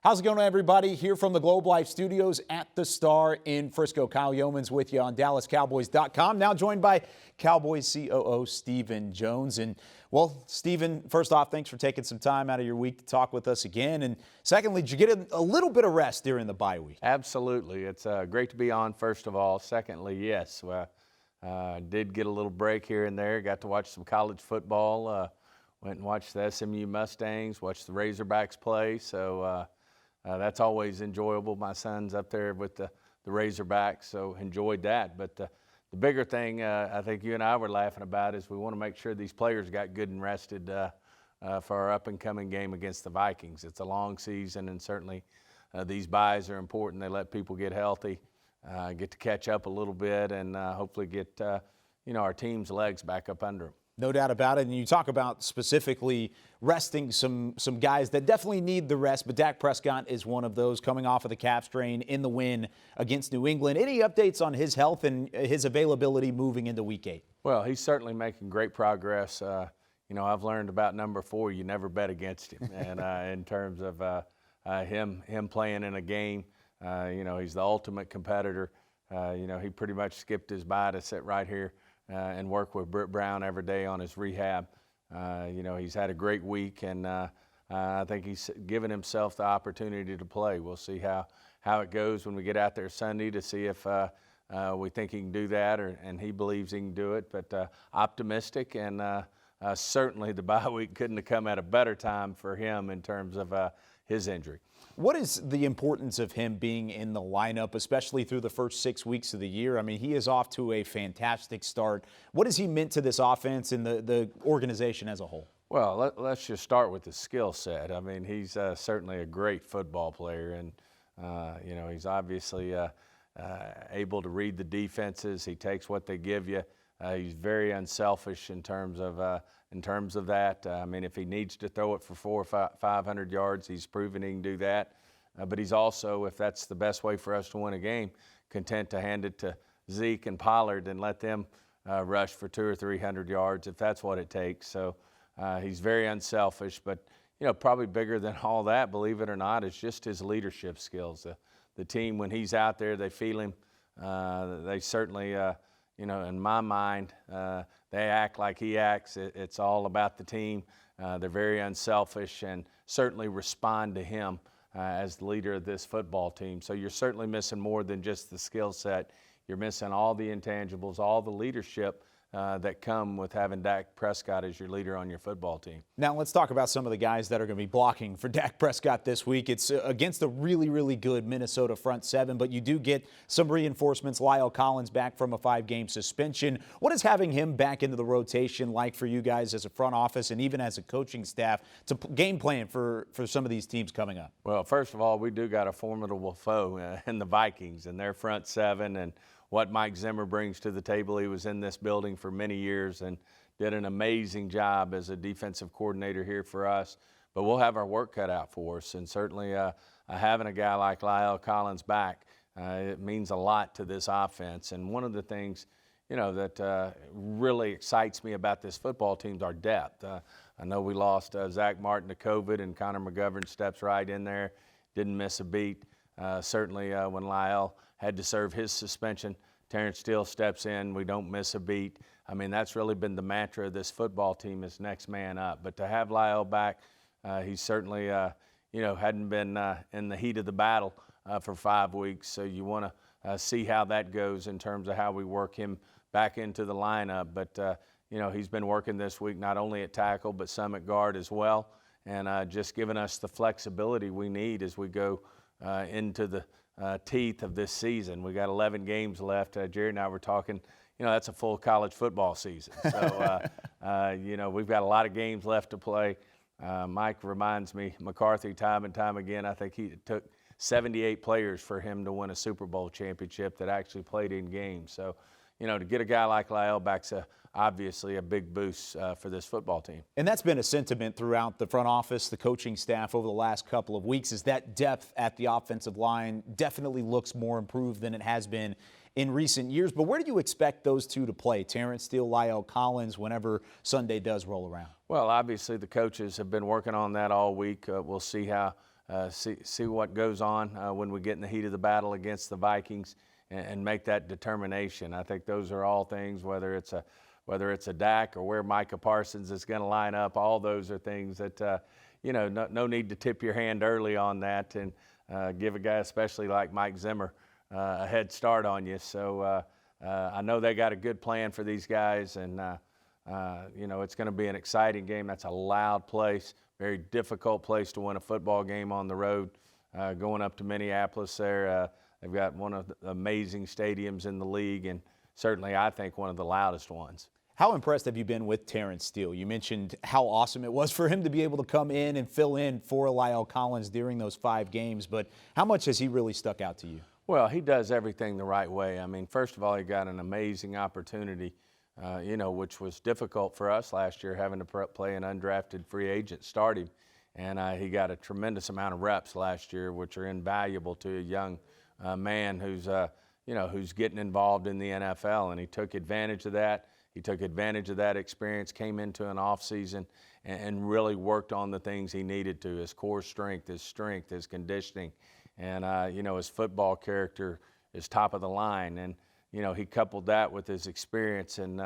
How's it going, everybody? Here from the Globe Life Studios at the Star in Frisco. Kyle Yeomans with you on DallasCowboys.com. Now joined by Cowboys COO Stephen Jones. And, well, Stephen, first off, thanks for taking some time out of your week to talk with us again. And secondly, did you get a little bit of rest during the bye week? Absolutely. It's great to be on, first of all. Secondly, yes, did get a little break here and there. Got to watch some college football. Went and watched the SMU Mustangs, watched the Razorbacks play. So that's always enjoyable. My son's up there with the Razorbacks, so enjoyed that. But the bigger thing I think you and I were laughing about is we want to make sure these players got good and rested for our up-and-coming game against the Vikings. It's a long season, and certainly these byes are important. They let people get healthy, get to catch up a little bit, and hopefully get our team's legs back up under them. No doubt about it. And you talk about specifically resting some guys that definitely need the rest, but Dak Prescott is one of those coming off of the calf strain in the win against New England. Any updates on his health and his availability moving into Week 8? Well, he's certainly making great progress. I've learned about number 4, you never bet against him. And in terms of him playing in a game, he's the ultimate competitor. He pretty much skipped his bye to sit right here and work with Britt Brown every day on his rehab. He's had a great week, and I think he's given himself the opportunity to play. We'll see how it goes when we get out there Sunday to see if we think he can do that, and he believes he can do it. But optimistic, and certainly the bye week couldn't have come at a better time for him in terms of his injury. What is the importance of him being in the lineup, especially through the first 6 weeks of the year? I mean, he is off to a fantastic start. What has he meant to this offense and the organization as a whole? Well, let's just start with the skill set. I mean, he's certainly a great football player, and, he's obviously able to read the defenses. He takes what they give you. He's very unselfish in terms of that. I mean, if he needs to throw it for 400 or 500 yards, he's proven he can do that. But he's also, if that's the best way for us to win a game, content to hand it to Zeke and Pollard and let them rush for 200 or 300 yards if that's what it takes. So he's very unselfish. But, probably bigger than all that, believe it or not, is just his leadership skills. The team, when he's out there, they feel him. They certainly in my mind, they act like he acts. It's all about the team. They're very unselfish and certainly respond to him as the leader of this football team. So you're certainly missing more than just the skill set. You're missing all the intangibles, all the leadership that come with having Dak Prescott as your leader on your football team. Now let's talk about some of the guys that are going to be blocking for Dak Prescott this week. It's against a really, really good Minnesota front seven, but you do get some reinforcements. Lyle Collins back from a 5-game suspension. What is having him back into the rotation like for you guys as a front office and even as a coaching staff to game plan for some of these teams coming up? Well, first of all, we do got a formidable foe in the Vikings and their front seven, and what Mike Zimmer brings to the table. He was in this building for many years and did an amazing job as a defensive coordinator here for us. But we'll have our work cut out for us, and certainly having a guy like Lyle Collins back, it means a lot to this offense. And one of the things, that really excites me about this football team is our depth. I know we lost Zach Martin to COVID, and Connor McGovern steps right in there, didn't miss a beat. Certainly when Lyle had to serve his suspension, Terence Steele steps in. We don't miss a beat. I mean, that's really been the mantra of this football team is next man up. But to have Lyle back, he certainly, hadn't been in the heat of the battle for 5 weeks. So you want to see how that goes in terms of how we work him back into the lineup. But, he's been working this week not only at tackle but some at guard as well, and just giving us the flexibility we need as we go into the teeth of this season. We got 11 games left. Jerry and I were talking, that's a full college football season. So, we've got a lot of games left to play. Mike reminds me, McCarthy, time and time again, I think it took 78 players for him to win a Super Bowl championship that actually played in games. So, to get a guy like Lyle back's obviously a big boost for this football team. And that's been a sentiment throughout the front office, the coaching staff over the last couple of weeks, is that depth at the offensive line definitely looks more improved than it has been in recent years. But where do you expect those two to play, Terence Steele, Lyle Collins, whenever Sunday does roll around? Well, obviously the coaches have been working on that all week. We'll see how see what goes on when we get in the heat of the battle against the Vikings and make that determination. I think those are all things, whether it's a Dak or where Micah Parsons is going to line up, all those are things that, no need to tip your hand early on that and give a guy, especially like Mike Zimmer, a head start on you. So I know they got a good plan for these guys, and, it's going to be an exciting game. That's a loud place, very difficult place to win a football game on the road. Going up to Minneapolis there, they've got one of the amazing stadiums in the league, and certainly I think one of the loudest ones. How impressed have you been with Terence Steele? You mentioned how awesome it was for him to be able to come in and fill in for Lyle Collins during those 5 games, but how much has he really stuck out to you? Well, he does everything the right way. I mean, first of all, he got an amazing opportunity, which was difficult for us last year, having to play an undrafted free agent start him. And he got a tremendous amount of reps last year, which are invaluable to a young man who's getting involved in the NFL. And he took advantage of that. He took advantage of that experience, came into an offseason, and really worked on the things he needed to, his core strength, his conditioning. And, his football character is top of the line. And, he coupled that with his experience. And,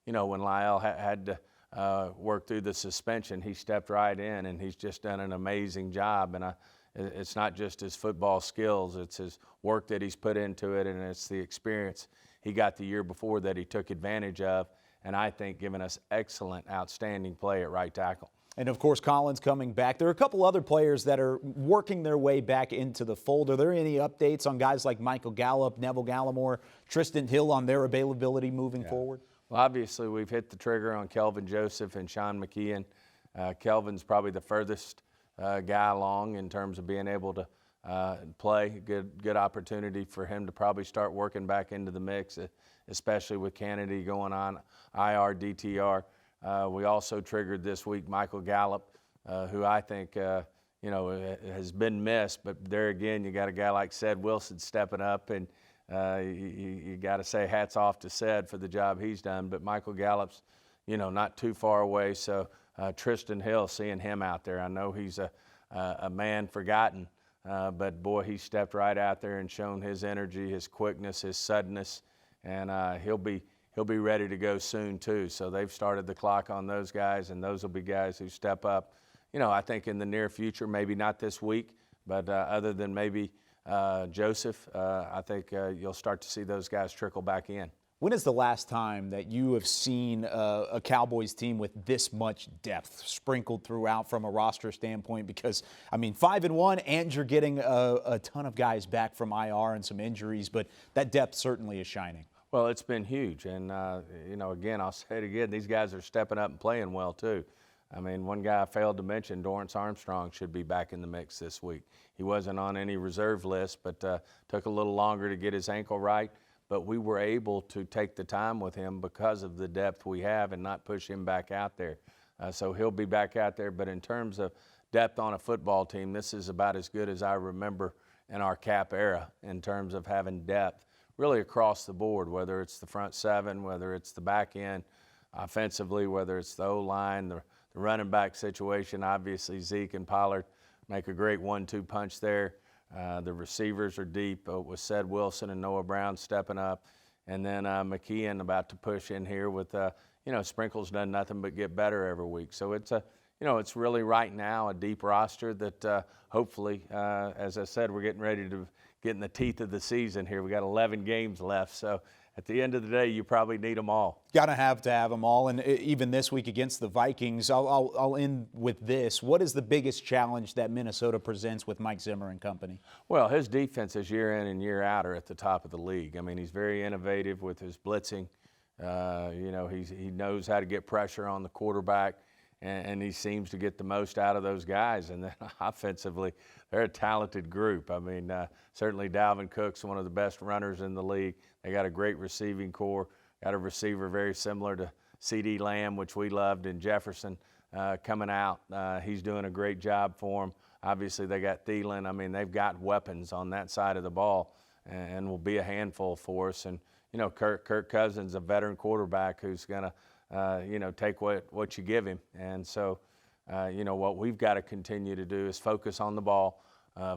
when Lyle had to work through the suspension, he stepped right in, and he's just done an amazing job. And it's not just his football skills, it's his work that he's put into it, and it's the experience he got the year before that he took advantage of, and I think giving us excellent, outstanding play at right tackle. And, of course, Collins coming back. There are a couple other players that are working their way back into the fold. Are there any updates on guys like Michael Gallup, Neville Gallimore, Tristan Hill on their availability moving forward? Well, obviously, we've hit the trigger on Kelvin Joseph and Sean McKeon. Kelvin's probably the furthest guy along in terms of being able to play. Good opportunity for him to probably start working back into the mix, especially with Kennedy going on IR, DTR. We also triggered this week Michael Gallup, who I think has been missed. But there again, you got a guy like Ced Wilson stepping up, and you got to say hats off to Ced for the job he's done. But Michael Gallup's not too far away. So Tristan Hill, seeing him out there, I know he's a man forgotten. But boy, he stepped right out there and shown his energy, his quickness, his suddenness, and he'll be ready to go soon too. So they've started the clock on those guys, and those will be guys who step up. I think in the near future, maybe not this week, but other than maybe Joseph, I think you'll start to see those guys trickle back in. When is the last time that you have seen a Cowboys team with this much depth sprinkled throughout from a roster standpoint? Because, 5-1, and you're getting a ton of guys back from IR and some injuries, but that depth certainly is shining. Well, it's been huge. And, again, I'll say it again, these guys are stepping up and playing well, too. One guy I failed to mention, Dorrance Armstrong, should be back in the mix this week. He wasn't on any reserve list, but took a little longer to get his ankle right. But we were able to take the time with him because of the depth we have and not push him back out there. So he'll be back out there. But in terms of depth on a football team, this is about as good as I remember in our Cap era in terms of having depth really across the board, whether it's the front 7, whether it's the back end offensively, whether it's the O-line, the running back situation. Obviously, Zeke and Pollard make a great 1-2 punch there. The receivers are deep with Ced Wilson and Noah Brown stepping up. And then McKeon about to push in here with, Sprinkle's done nothing but get better every week. So it's it's really right now a deep roster that hopefully, as I said, we're getting ready to get in the teeth of the season here. We got 11 games left. So at the end of the day, you probably need them all. Got to have them all. And even this week against the Vikings, I'll end with this. What is the biggest challenge that Minnesota presents with Mike Zimmer and company? Well, his defenses year in and year out are at the top of the league. He's very innovative with his blitzing. He knows how to get pressure on the quarterback, and he seems to get the most out of those guys. And then offensively, they're a talented group. Certainly Dalvin Cook's one of the best runners in the league. They got a great receiving core, got a receiver very similar to C.D. Lamb, which we loved, and Jefferson coming out. He's doing a great job for them. Obviously, they got Thielen. They've got weapons on that side of the ball and will be a handful for us. And, Kirk Cousins, a veteran quarterback who's going to, take what you give him. And so, what we've got to continue to do is focus on the ball,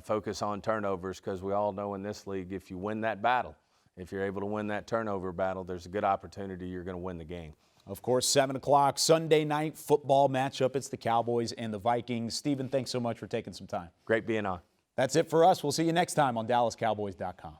focus on turnovers, because we all know in this league, if you win that battle, if you're able to win that turnover battle, there's a good opportunity you're going to win the game. Of course, 7 o'clock Sunday night football matchup. It's the Cowboys and the Vikings. Stephen, thanks so much for taking some time. Great being on. That's it for us. We'll see you next time on DallasCowboys.com.